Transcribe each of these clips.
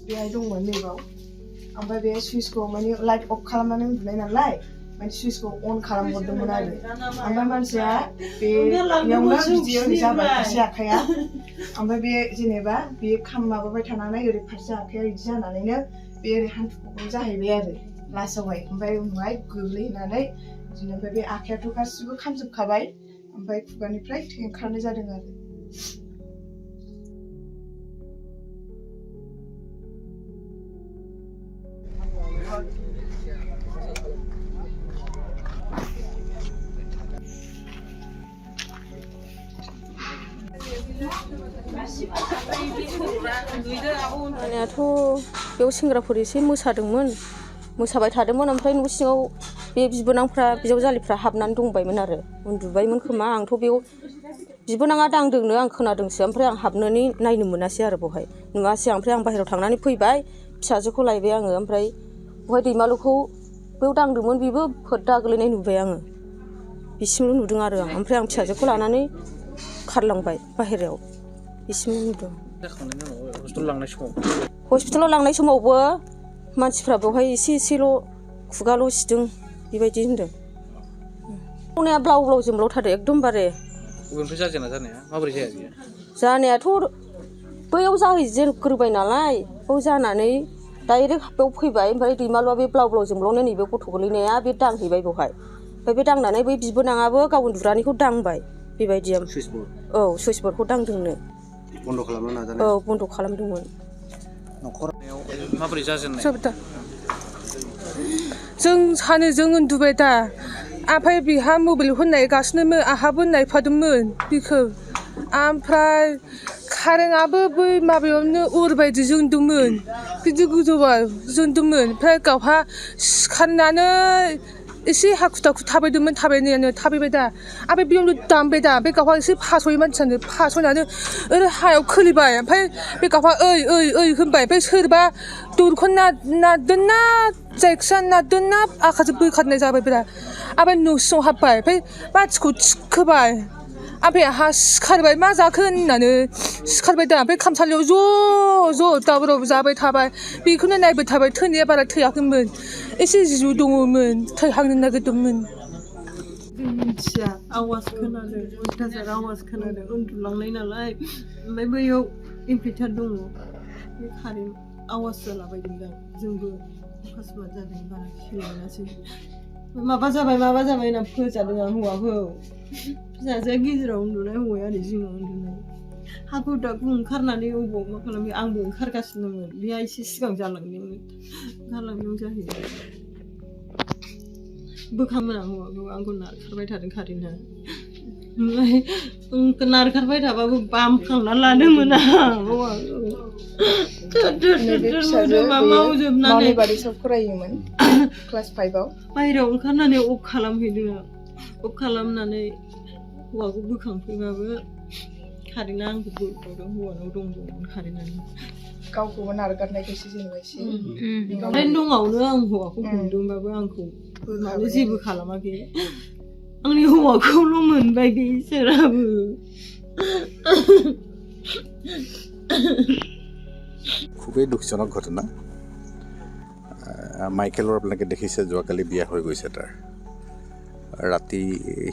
बेहाय दंमोन नैबाव ओमफ्राय बे सुइचखौ माने लाइट अफ खालामनानै उन्दुनाय नालाय माने सुइचखौ अन खालामहरदोंमोन आरो ओमफ्राय मानसिया बेयावनो बिदि जाबाय फारसे आखाया ओमफ्राय बे जेनेबा बे माबाबाय थानानै ओरै फारसे आखाया बिदि जानानैनो बे ओरै हान्थुखौ जाहैबाय आरो लास्टआवहाय ओमफ्राय उनावहाय गोग्लैनानै बिदिनो ओमफ्राय बे आखायाथ' गासिबो खामजोबखाबाय ओमफ्राय खुगानिफ्राय थै ओंखारनाय जादों आरो आंनियाथ' बेयाव सेंग्राफोर एसे मोसाबाय थादोंमोन ओमफ्राय न' सिङाव बे बिबोनांफ्रा बिजावजालिफ्रा हाबनानै दंबायमोन आरो उन्दुबायमोन खोमा आंथ' बेयाव बिबोनाङा दांदोंनो आं खोनादोंसो ओमफ्राय आं हाबनानै नायनो मोनासै आरो बेवहाय नुवासै ओमफ्राय आं बाहेरायाव थांनानै फैबाय फिसाजोखौ लायबाय आङो ओमफ्राय बेवहाय दैमालुखौ बेयाव दांदोंमोन बेबो फोद्दा गोलैनाय नुबाय आङो बिसिमल' नुदों आरो आं ओमफ्राय आं फिसाजोखौ लानानै खारलांबाय बाहेरायाव बिसिमल' नुदों हस्पिटालाव लांनाय समावबो मानसिफ्रा बेवहाय एसेल' खुगाल' सिदों बेबायदि होनदों संनाया ब्लाव ब्लाव जोंब्लावथारो एकदमबारे बबेनिफ्राय जानाया माबोरै जाया बियो जानायाथ' बैयाव जाहैजेनग्रोबाय नालाय बेयाव जानानै डाइरेक्ट बेयाव फैबाय ओमफ्राय दैमालुआ बे ब्लाव ब्लाव जोंब्लावनाय नैबे गथ' गोलैनाया बे दांहैबाय बेवहाय ओमफ्राय बे दांनानै बै बिबोनाङाबो गाव उन्दुग्रानिखौ दांबाय बेबायदि औ सुइस बर्डखौ दांदोंनो बन्द' खालामनो नाजानाय औ बन्द' खालामदोंमोन न'खराव माबोरै जाजेननाय जों सानैजों उन्दुबाय दा ओमफ्राय बिहा मबाइल नायगासिनोमोन आंहाबो नायफादोंमोन बिखौ ओमफ्राय कारेन्टआबो बै माबायावनो अरबायदि जोंदोंमोन गिदिर गोजौआव जोंदोंमोन ओमफ्राय गावहा सिखारनानै एसे हाखु दाखु थाबायनायानो थाबायबाय दा ओमफ्राय बेयावनो दामबाय दा बे गावहा एसे फासयो मानसियानो फासयनानै ओरै हायाव खोलैबाय ओमफ्राय बे गावहा ओइ होनबाय ओमफ्राय सोरबा दरखौ नारदोंना जायखिया नारदोंना आखाइजों बोखारनाय जाबाय बिराद ओमफ्राय न' सिङाव हाबबाय ओमफ्राय मानसिखौ थिखोबाय ओमफ्राय आंहा सिखारबाय मा जाखो होननानै सिखारबाय दा ओमफ्राय खामसालियाव ज' दावराव जाबाय थाबाय बेखौनो नायबाय थाबाय थैनाया बारा थैयाखैमोन एसे जिउ दङमोन थैहांनो नागिरदोंमोन जों मिथिया आवाज खोनादों अयथासार आवाज खोनादों उन्दुलांनाय नालाय ओमफ्राय बैयाव इनभार्टार दङ बे कारेन्ट आवाज जालाबायदों जोंबो अकस्मात जादों बारा खेल मोनासै माबा जाबाय होनना फोजादों आं हौवाखौ फिसाजोआ गेजेराव उन्दुनाय हौवाया ओरै जिङाव उन्दुनाय हाखु दाखु ओंखारनानै अबाव मा खालामो आंबो ओंखारगासिनोमोन बेहा एसे सिगां गालांनायाव जाहैबाय बोखांमोन आं हौवाखौ आंखौ नारखारबाय थादों कारेन्टआ ओमफ्राय नारखारबाय थाबाबो बामखांना लादोंमोन आं हौवाखौ मावजोबनानै फरायोमोन क्लास 5आव बाहेरायाव ओंखारनानै अफ खालामहैदों अफ खालामनानै हौवाखौ बोखांफैबाबो कारेन्टआ आंखौ बोखावदों हौवानाव दंबावोमोन कारेन्टआनो गावखौबो नारगारनायखौसो जेनेबा एसे कारेन्ट दङावनो आं हौवाखौ हमदोंबाबो आंखौ माने जेबो खालामाखै आंनि हौवाखौल' मोनबाय बे इसोराबो খুবেই দুখজনক ঘটনা মাইকেলৰ আপোনালোকে দেখিছে যোৱাকালি বিয়া হৈ গৈছে তাৰ ৰাতি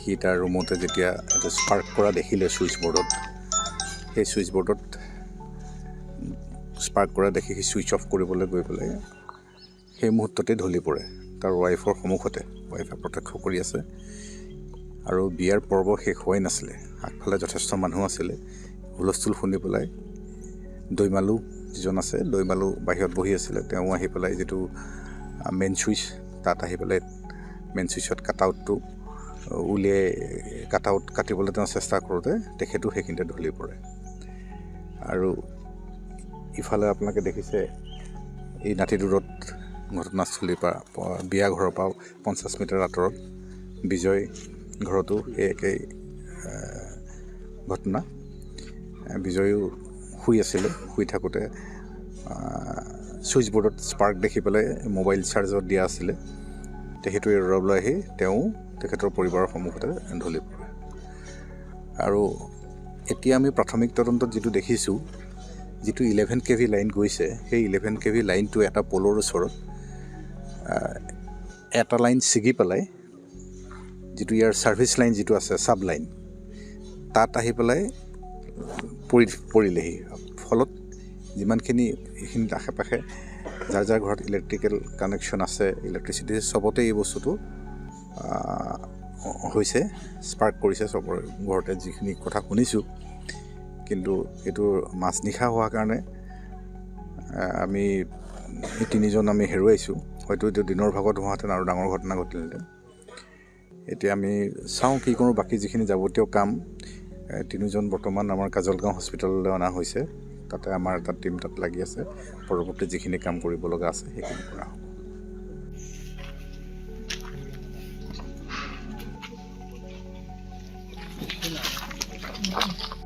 সি তাৰ ৰুমতে যেতিয়া এটা স্পাৰ্ক কৰা দেখিলে ছুইচ বৰ্ডত সেই ছুইচ বৰ্ডত স্পাৰ্ক কৰা দেখি সি ছুইচ অফ কৰিবলৈ গৈ পেলাই সেই মুহূৰ্ততে ঢলি পৰে তাৰ ৱাইফৰ সন্মুখতে ৱাইফে প্ৰত্যক্ষ কৰি আছে আৰু বিয়াৰ পৰ্ব শেষ হোৱাই নাছিলে আগফালে যথেষ্ট মানুহ আছিলে হুলস্থুল শুনি পেলাই দৈমালু যিজন আছে দৈমালু বাহিৰত বহি আছিলে তেওঁ আহি পেলাই যিটো মেইন ছুইচ তাত আহি পেলাই মেইন ছুইচত কাট আউটটো উলিয়াই কাটিবলৈ তেওঁ চেষ্টা কৰোঁতে তেখেতো সেইখিনিতে ঢলি পৰে আৰু ইফালে আপোনালোকে দেখিছে এই নাতি দূৰত ঘটনাস্থলীৰ পৰা বিয়া ঘৰৰ পৰা 50 মিটাৰ আঁতৰত বিজয় ঘৰতো এই একেই ঘটনা বিজয়ো শুই থাকোঁতে ছুইচ বৰ্ডত স্পাৰ্ক দেখি পেলাই মোবাইল চাৰ্জত দিয়া আছিলে তেখেতে ৰবলৈ আহি তেওঁ তেখেতৰ পৰিবাৰৰ সন্মুখতে ঢলি পৰে। আৰু এতিয়া আমি প্ৰাথমিক তদন্তত যিটো দেখিছোঁ, যিটো 11 kV লাইন গৈছে, সেই 11 kV লাইনটো এটা পলৰ ওচৰত এটা লাইন ছিগি পেলাই, যিটো ইয়াৰ ছাৰ্ভিচ লাইন যিটো আছে ছাব লাইন, তাত আহি পেলাই পৰিলেহি। ফলত যিমানখিনি এইখিনিত আশে পাশে যাৰ যাৰ ঘৰত ইলেক্ট্ৰিকেল কানেকশ্যন আছে, ইলেক্ট্ৰিচিটি, চবতে এই বস্তুটো হৈছে, স্পাৰ্ক কৰিছে চবৰে ঘৰতে, যিখিনি কথা শুনিছোঁ। কিন্তু এইটো মাজনিশা হোৱাৰ কাৰণে আমি এই 3জন আমি হেৰুৱাইছোঁ। হয়তো এইটো দিনৰ ভাগত হোৱাহেঁতেন আৰু ডাঙৰ ঘটনা ঘটিলহেঁতেন। এতিয়া আমি চাওঁ কি কৰোঁ। বাকী যিখিনি যাৱতীয় কাম, 3জন বৰ্তমান আমাৰ কাজলগাঁও হস্পিটেললৈ অনা হৈছে। তাতে আমাৰ এটা টীম তাত লাগি আছে। পৰৱৰ্তী যিখিনি কাম কৰিব লগা আছে সেইখিনি কৰা হ'ব।